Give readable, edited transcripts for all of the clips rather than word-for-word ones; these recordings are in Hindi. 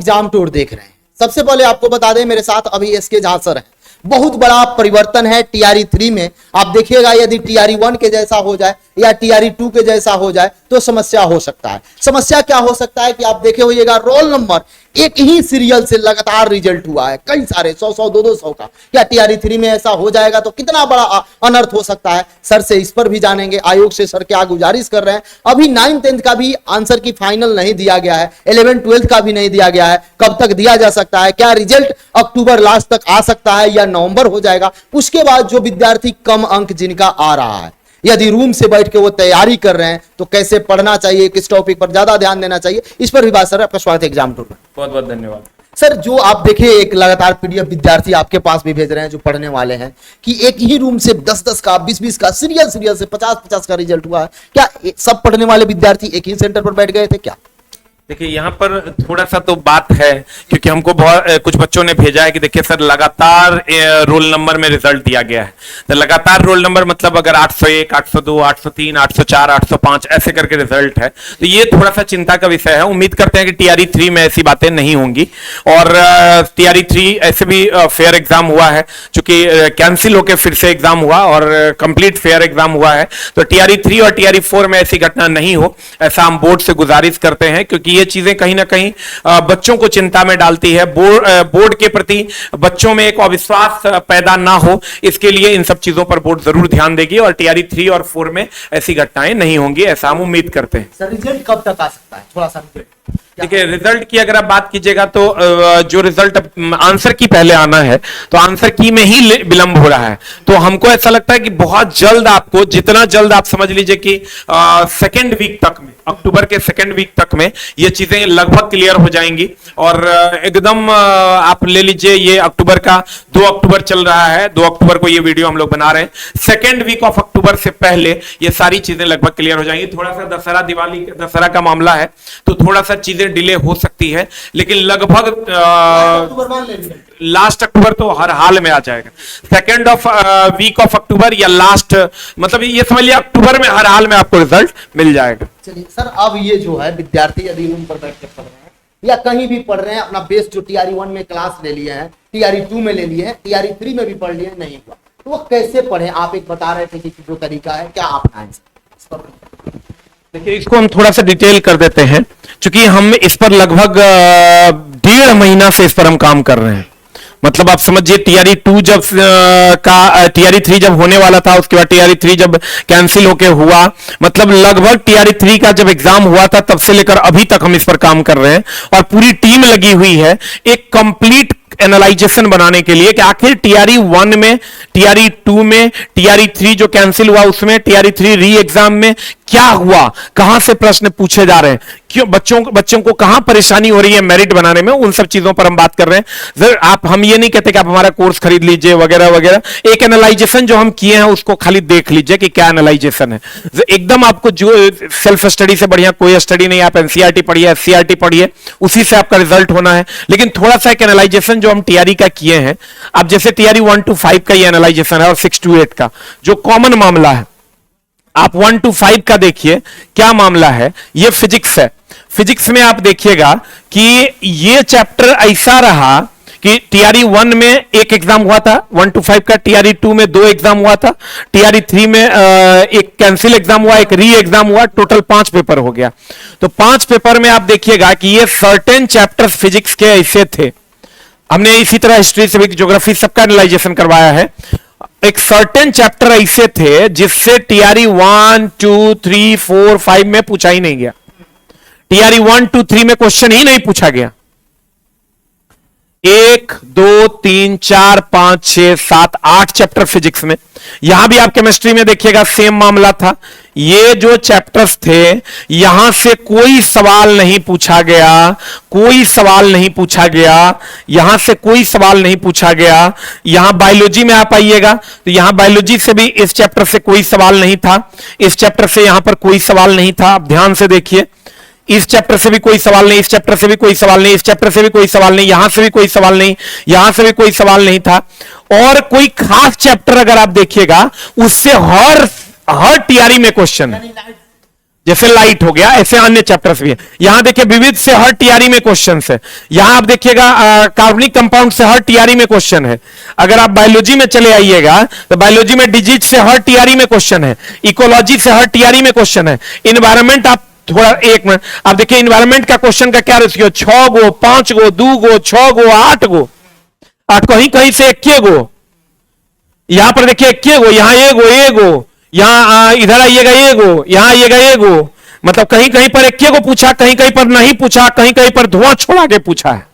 एग्जाम टूर देख रहे हैं। सबसे पहले आपको बता दें, मेरे साथ अभी एसके झा सर है। बहुत बड़ा परिवर्तन है टीआरई 3 में। आप देखिएगा, यदि टीआरई 1 के जैसा हो जाए या टीआरई 2 के जैसा हो जाए तो समस्या हो सकता है। समस्या क्या हो सकता है कि आप देखे होइएगा, रोल नंबर एक ही सीरियल से लगातार रिजल्ट हुआ है, कई सारे 100-100, 200 का। क्या टीआरई 3 में ऐसा हो जाएगा तो कितना बड़ा अनर्थ हो सकता है? सर से इस पर भी जानेंगे। आयोग से सर क्या गुजारिश कर रहे हैं। अभी 9th-10th का भी आंसर की फाइनल नहीं दिया गया है, 11th-12th का भी नहीं दिया गया है। कब तक दिया जा सकता है? क्या रिजल्ट अक्टूबर लास्ट तक आ सकता है या नवंबर हो जाएगा? उसके बाद जो विद्यार्थी कम अंक जिनका आ रहा है, यदि रूम से बैठ के वो तैयारी कर रहे हैं तो कैसे पढ़ना चाहिए, किस टॉपिक पर ज्यादा ध्यान देना चाहिए, इस पर भी बात। सर आपका स्वागत है एग्जाम टूर में। बहुत बहुत धन्यवाद। सर, जो आप देखिए एक लगातार पीडीएफ विद्यार्थी आपके पास भी भेज रहे हैं जो पढ़ने वाले हैं कि एक ही रूम से 10-10 का, 20-20 का, सीरियल से 50-50 का रिजल्ट हुआ है। क्या सब पढ़ने वाले विद्यार्थी एक ही सेंटर पर बैठ गए थे क्या? देखिए, यहाँ पर थोड़ा सा तो बात है, क्योंकि हमको बहुत कुछ बच्चों ने भेजा है कि देखिए सर लगातार रोल नंबर में रिजल्ट दिया गया है। तो लगातार रोल नंबर मतलब अगर 801, 802, 803, 804, 805 ऐसे करके रिजल्ट है, तो ये थोड़ा सा चिंता का विषय है। उम्मीद करते हैं कि टीआरई 3 में ऐसी बातें नहीं होंगी। और टीआरई 3 ऐसे भी फेयर एग्जाम हुआ है, चूंकि कैंसिल होकर फिर से एग्जाम हुआ और कंप्लीट फेयर एग्जाम हुआ है। तो टीआरई 3 और टीआरई 4 में ऐसी घटना नहीं हो, ऐसा हम बोर्ड से गुजारिश करते हैं, क्योंकि ये चीजें कहीं ना कहीं बच्चों को चिंता में डालती है। बोर्ड के प्रति बच्चों में एक अविश्वास पैदा ना हो, इसके लिए इन सब चीजों पर बोर्ड जरूर ध्यान देगी और टीआरई 3 और 4 में ऐसी घटनाएं नहीं होंगी, ऐसा हम उम्मीद करते हैं। सर, रिजल्ट कब तक आ सकता है? थोड़ा सा देखिए, रिजल्ट की अगर आप बात कीजिएगा तो जो रिजल्ट आंसर की पहले आना है, तो आंसर की में ही विलंब हो रहा है। तो हमको ऐसा लगता है कि बहुत जल्द, आपको जितना जल्द आप समझ लीजिए कि सेकेंड वीक तक में, अक्टूबर के सेकेंड वीक तक में ये चीजें लगभग क्लियर हो जाएंगी। और एकदम आप ले लीजिए, ये अक्टूबर का 2 अक्टूबर चल रहा है, 2 अक्टूबर को ये वीडियो हम लोग बना रहे हैं। सेकेंड वीक ऑफ अक्टूबर से पहले ये सारी चीजें लगभग क्लियर हो जाएंगी। थोड़ा सा दशहरा, दिवाली, दशहरा का मामला है तो थोड़ा सा चीजें डिले हो सकती है, लेकिन लगभग लास्ट अक्टूबर तो हर हाल में आ जाएगा। सेकेंड वीक ऑफ अक्टूबर या लास्ट, मतलब ये समझ लिया अक्टूबर में हर हाल में आपको रिजल्ट मिल जाएगा। चलिए सर, अब ये जो है विद्यार्थी यदि रूम पर बैठ कर पढ़ रहे हैं या कहीं भी पढ़ रहे हैं, अपना बेस जो टीआरई 1 में क्लास ले लिए हैं, टीआरई 2 में ले लिए हैं, टीआरई 3 में भी पढ़ लिए, नहीं हुआ तो वो कैसे पढ़े? आप एक बता रहे थे कि जो तरीका है, क्या अपनाएं? देखिए, इसको हम थोड़ा सा डिटेल कर देते हैं, क्योंकि हम इस पर लगभग 1.5 महीना से इस पर हम काम कर रहे हैं। मतलब आप समझिए, टीआरई 2 जब टीआरई 3 जब होने वाला था, उसके बाद टीआरई 3 जब कैंसिल होके हुआ, मतलब लगभग टीआरई 3 का जब एग्जाम हुआ था तब से लेकर अभी तक हम इस पर काम कर रहे हैं और पूरी टीम लगी हुई है एक कंप्लीट एनालाइजेशन बनाने के लिए कि आखिर टीआरई 1 में, टीआरई 2 में, टीआरई 3 जो कैंसिल हुआ उसमें, टीआरई 3 री एग्जाम में क्या हुआ, कहां से प्रश्न पूछे जा रहे हैं, क्यों बच्चों को कहां परेशानी हो रही है मेरिट बनाने में, उन सब चीजों पर हम बात कर रहे हैं। हम ये नहीं कहते कि आप हमारा कोर्स खरीद लीजिए वगैरह वगैरह। एक एनालाइजेशन जो हम किए हैं उसको खाली देख लीजिए कि क्या एनालाइजेशन है। एकदम आपको जो सेल्फ स्टडी से बढ़िया कोई स्टडी नहीं, आप एनसीईआरटी पढ़िए, एससीईआरटी पढ़िए, उसी से आपका रिजल्ट होना है। लेकिन थोड़ा सा एक एनालाइजेशन जो हम टीआरई का किए हैं, अब जैसे टीआरई 1 to 5 का ये एनालाइजेशन है और 6 to 8 का जो कॉमन मामला है, आप 1 to 5 का देखिए क्या मामला है। ये फिजिक्स है। फिजिक्स में आप देखिएगा कि ये चैप्टर ऐसा रहा कि टीआरई 1 में एक एग्जाम हुआ था 1 to 5 का, टीआरई 2 में 2 एग्जाम हुआ था, टीआरई 3 में एक कैंसिल एग्जाम हुआ, एक री एग्जाम हुआ, टोटल 5 पेपर हो गया। तो 5 पेपर में आप देखिएगा कि ये सर्टेन चैप्टर्स फिजिक्स के ऐसे थे। हमने इसी तरह हिस्ट्री, सिविक, ज्योग्राफी सबका एनालाइजेशन करवाया है। एक सर्टेन चैप्टर ऐसे थे जिससे टीआरई 1, 2, 3, 4, 5 में पूछा ही नहीं गया। टीआरई 1, 2, 3 में क्वेश्चन ही नहीं पूछा गया। 1, 2, 3, 4, 5, 6, 7, 8 चैप्टर फिजिक्स में। यहां भी आप केमिस्ट्री में देखिएगा सेम मामला था। ये जो चैप्टर्स थे यहां से कोई सवाल नहीं पूछा गया, कोई सवाल नहीं पूछा गया, यहां से कोई सवाल नहीं पूछा गया। यहां बायोलॉजी में आप आइएगा तो यहां बायोलॉजी से भी इस चैप्टर से कोई सवाल नहीं था, इस चैप्टर से यहां पर कोई सवाल नहीं था। आप ध्यान से देखिए, इस चैप्टर से भी कोई सवाल नहीं, इस चैप्टर से भी कोई सवाल नहीं, इस चैप्टर से भी कोई सवाल नहीं, यहां से भी कोई सवाल नहीं, यहां से भी कोई सवाल नहीं था। और कोई खास चैप्टर अगर आप देखिएगा उससे हर टीआरई में क्वेश्चन है। जैसे लाइट हो गया, ऐसे अन्य चैप्टर्स भी है। यहां देखिए विविध से हर टीआरई में क्वेश्चन है। यहां आप देखिएगा कार्बनिक कंपाउंड से हर टीआरई में क्वेश्चन है। अगर आप बायोलॉजी में चले आइएगा तो बायोलॉजी में डिजीज से हर टीआरई में क्वेश्चन है, इकोलॉजी से हर टीआरई में क्वेश्चन है। इन्वायरमेंट आप थोड़ा एक मिनट आप देखिए इन्वायरमेंट का क्वेश्चन का क्या रेशियो, 6 गो, 5 गो, 2 गो, 6 गो, 8 गो, कहीं कहीं से 21 गो। यहां पर देखिए 21 गो, यहां एगो, यहां इधर आइएगा एगो, यहां आइएगा एगो। मतलब कहीं कहीं पर 21 गो पूछा, कहीं कहीं पर नहीं पूछा, कहीं कहीं पर धुआं छोड़ा के पूछा है।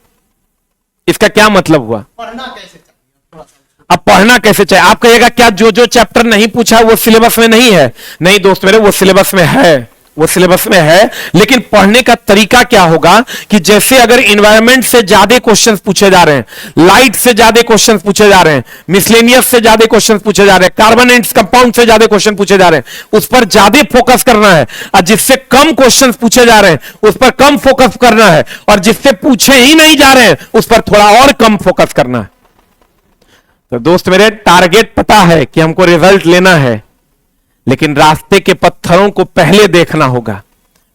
इसका क्या मतलब हुआ? पढ़ना कैसे चाहिए थोड़ा सा। अब पढ़ना कैसे चाहिए? आप कहिएगा क्या जो जो चैप्टर नहीं पूछा वो सिलेबस में नहीं है? नहीं दोस्त मेरे, वो सिलेबस में है, वो सिलेबस में है। लेकिन पढ़ने का तरीका क्या होगा कि जैसे अगर इन्वायरमेंट से ज्यादा क्वेश्चंस पूछे जा रहे हैं, लाइट से ज्यादा क्वेश्चंस पूछे जा रहे हैं, मिसलेनियस से ज्यादा क्वेश्चंस पूछे जा रहे हैं, कार्बन एंड कंपाउंड से ज्यादा क्वेश्चन पूछे जा रहे हैं, उस पर ज्यादा फोकस करना है। और जिससे कम क्वेश्चंस पूछे जा रहे हैं उस पर कम फोकस करना है, और जिससे पूछे ही नहीं जा रहे हैं उस पर थोड़ा और कम फोकस करना है। तो दोस्त मेरे, टारगेट पता है कि हमको रिजल्ट लेना है, लेकिन रास्ते के पत्थरों को पहले देखना होगा,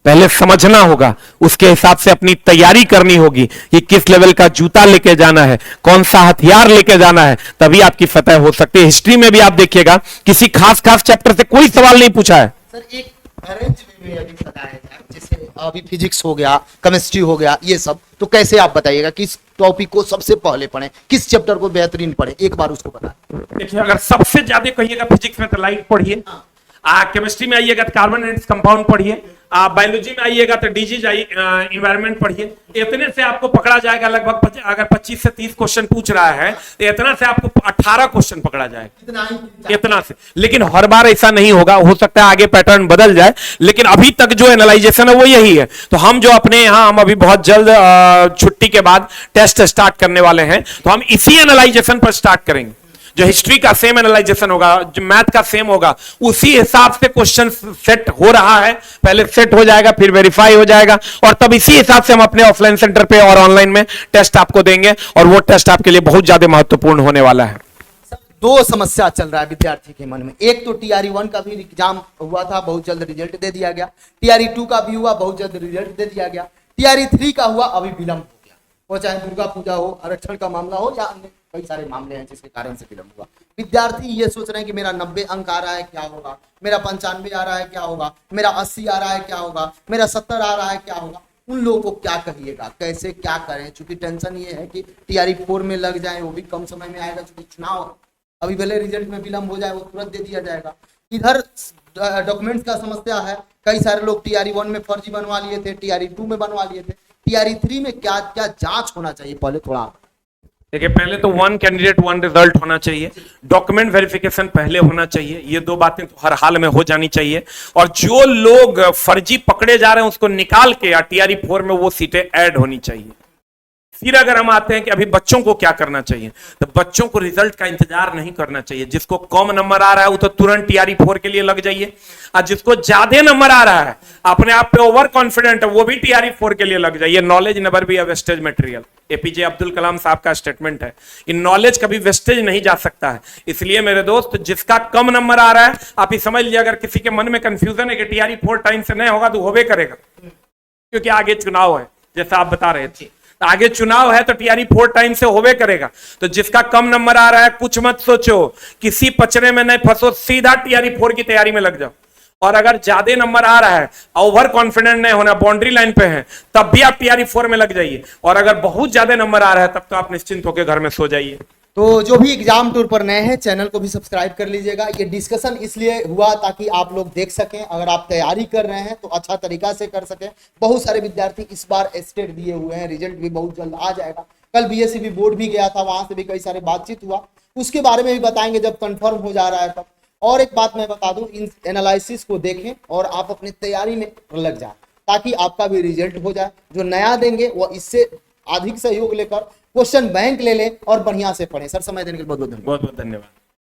पहले समझना होगा, उसके हिसाब से अपनी तैयारी करनी होगी कि किस लेवल का जूता लेके जाना है, कौन सा हथियार लेके जाना है, तभी आपकी फतह हो सकती है। हिस्ट्री में भी आप देखिएगा किसी खास चैप्टर से कोई सवाल नहीं पूछा है। सर एक अरेंज वे में अभी बताया जाए, जैसे अभी फिजिक्स हो गया, केमिस्ट्री हो गया, ये सब तो कैसे आप बताइएगा किस टॉपिक को सबसे पहले पढ़ें, किस चैप्टर को बेहतरीन पढ़ें, एक बार उसको बताएं। देखिए अगर सबसे ज्यादा कहिएगा फिजिक्स में तो लाइट पढ़िए, केमिस्ट्री में आइएगा तो कार्बन एंड कंपाउंड पढ़िए, बायोलॉजी में आइएगा तो डिजीज इन्वायरमेंट पढ़िए। इतने से आपको पकड़ा जाएगा लगभग, अगर 25 से 30 क्वेश्चन पूछ रहा है तो इतना से आपको 18 क्वेश्चन पकड़ा जाएगा, इतना से। लेकिन हर बार ऐसा नहीं होगा, हो सकता है आगे पैटर्न बदल जाए, लेकिन अभी तक जो एनालाइजेशन है वो यही है। तो हम जो अपने यहाँ हम अभी बहुत जल्द छुट्टी के बाद टेस्ट स्टार्ट करने वाले हैं, तो हम इसी एनालाइजेशन पर स्टार्ट करेंगे। जो हिस्ट्री का सेम एनालाइजेशन होगा, जो मैथ का सेम होगा, उसी हिसाब से क्वेश्चन सेट हो रहा है, पहले सेट हो जाएगा फिर वेरीफाई हो जाएगा, और तब इसी हिसाब से हम अपने ऑफलाइन सेंटर पे और ऑनलाइन में टेस्ट आपको देंगे, और वो टेस्ट आपके लिए बहुत ज्यादा महत्वपूर्ण होने वाला है। दो समस्या चल रहा है विद्यार्थी के मन में। एक तो टीआरई 1 का भी एग्जाम हुआ था, बहुत जल्द रिजल्ट दे दिया गया। टीआरई 2 का भी हुआ, बहुत जल्द रिजल्ट दे दिया गया। टीआरई 3 का हुआ, अभी विलंब हो गया। वो चाहे दुर्गा पूजा हो, आरक्षण का मामला हो, या अन्य कई सारे मामले हैं जिसके कारण से विलंब हुआ। विद्यार्थी ये सोच रहे हैं कि मेरा 90 अंक आ रहा है, क्या होगा, मेरा 95 आ रहा है, क्या होगा, मेरा 80 आ रहा है, क्या होगा, मेरा 70 आ रहा है, क्या होगा। उन लोगों को क्या कहिएगा, कैसे क्या करें? क्योंकि टेंशन ये है कि टीआरई 4 में लग जाए, वो भी कम समय में आएगा, क्योंकि चुनाव अभी भले रिजल्ट में विलंब हो जाए, वो तुरंत दे दिया जाएगा। इधर डॉक्यूमेंट्स का समस्या है, कई सारे लोग टीआरई 1 में फर्जी बनवा लिए थे, टीआरई 2 में बनवा लिए थे। टीआरई 3 में क्या क्या जांच होना चाहिए, पहले थोड़ा देखिए। पहले तो 1 कैंडिडेट 1 रिजल्ट होना चाहिए, डॉक्यूमेंट वेरिफिकेशन पहले होना चाहिए, ये दो बातें तो हर हाल में हो जानी चाहिए। और जो लोग फर्जी पकड़े जा रहे हैं उसको निकाल के टीआरई 4 में वो सीटें ऐड होनी चाहिए। फिर अगर हम आते हैं कि अभी बच्चों को क्या करना चाहिए, तो बच्चों को रिजल्ट का इंतजार नहीं करना चाहिए। जिसको कम नंबर आ रहा है वो तो तुरंत टीआरई 4 के लिए लग जाइए, और जिसको ज्यादा नंबर आ रहा है, अपने आप पे ओवर कॉन्फिडेंट है, वो भी टीआरई 4 के लिए लग जाइए। Knowledge never be a wastage material, APJ Abdul Kalam साहब का स्टेटमेंट है कि नॉलेज कभी वेस्टेज नहीं जा सकता है। इसलिए मेरे दोस्त, जिसका कम नंबर आ रहा है, आप ही समझ लीजिए, अगर किसी के मन में कंफ्यूजन है कि टीआरई 4 टाइम से नहीं होगा, तो होवे करेगा, क्योंकि आगे चुनाव है, जैसा आप बता रहे थे, आगे चुनाव है, तो टीआरई 4 टाइम से होवे करेगा। तो जिसका कम नंबर आ रहा है, कुछ मत सोचो, किसी पचड़े में नहीं फंसो, सीधा टीआरई 4 की तैयारी में लग जाओ। और अगर ज्यादा नंबर आ रहा है, ओवर कॉन्फिडेंट नहीं होना, बाउंड्री लाइन पे है, तब भी आप टीआरई 4 में लग जाइए। और अगर बहुत ज्यादा नंबर आ रहा है, तब तो आप निश्चिंत होकर घर में सो जाइए। तो जो भी एग्जाम टूर पर नए हैं, चैनल को भी सब्सक्राइब कर लीजिएगा। ये डिस्कशन इसलिए हुआ ताकि आप लोग देख सकें, अगर आप तैयारी कर रहे हैं तो अच्छा तरीका से कर सकें। बहुत सारे विद्यार्थी इस बार स्टेट दिए हुए हैं, रिजल्ट भी बहुत जल्द आ जाएगा। कल बीएससीबी बोर्ड भी गया था, वहां से भी कई सारे बातचीत हुआ, उसके बारे में भी बताएंगे जब कंफर्म हो जा रहा है तब। और एक बात मैं बता दूं, इन एनालिसिस को देखें और आप अपनी तैयारी में लग जाए, ताकि आपका भी रिजल्ट हो जाए। जो नया देंगे वो इससे अधिक सहयोग लेकर क्वेश्चन बैंक ले लें और बढ़िया से पढ़ें। सर, समय देने के लिए बहुत बहुत धन्यवाद। बहुत बहुत धन्यवाद।